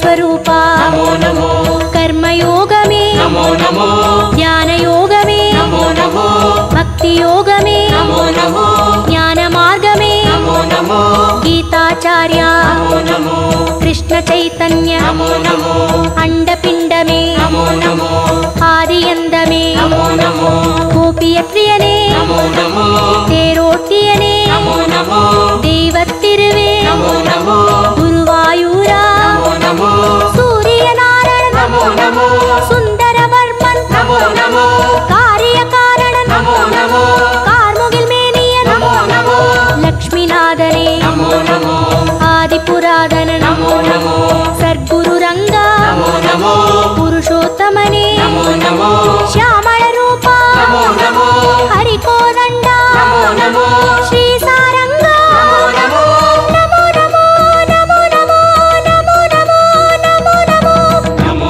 स्वरूपा नमो नमो कर्मयोगमे नमो नमो ज्ञानयोगमे नमो नमो भक्तियोगमे नमो नमो ज्ञानमार्गमे नमो नमो गीताचार्य नमो नमो कृष्ण चैतन्य नमो नमो अंडपिंडमे नमो नमो आदियंदमे नमो नमो गोपियप्रियने नमो नमो तेरोटियने नमो नमो देवत्तिरुवे नमो नमो गुरुवायूरा नमो नमो सूर्यनारायण नमो नमो सुंदरवर्मन् नमो नमो कार्यकारणन् नमो नमो कार्मुगिल्मेनियन् नमो नमो लक्ष्मीनाथने नमो नमो आदिपुरातन नमो नमो सद्गुरुरंगा नमो नमो पुरुषोत्तमने नमो नमो श्यामल रूपा नमो नमो हरिकोदंडा नमो नमो श्री सारंगा नमो नमो नमो नमो नमो नमो नमो नमो नमो नमो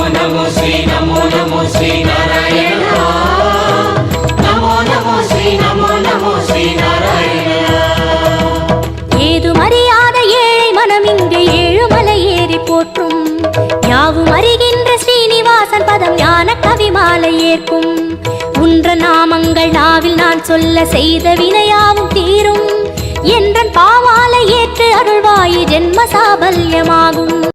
नमो श्री नारायण नमो नमो श्री नारायण ஏதுமறியாத ஏழை மனம் இங்கே ஏழுமலை ஏறி போற்றும் யாவும் அறிகின்ற ஸ்ரீனிவாசன் பதம் ஞான கவிமாலை ஏற்கும் உன்ற நாமங்கள் நாவில் நான் சொல்ல செய்த வினையாவும் தீரும் என்றன் பாமாலை ஏற்று அருள்வாயி ஜென்ம சாபல்யமாகும்.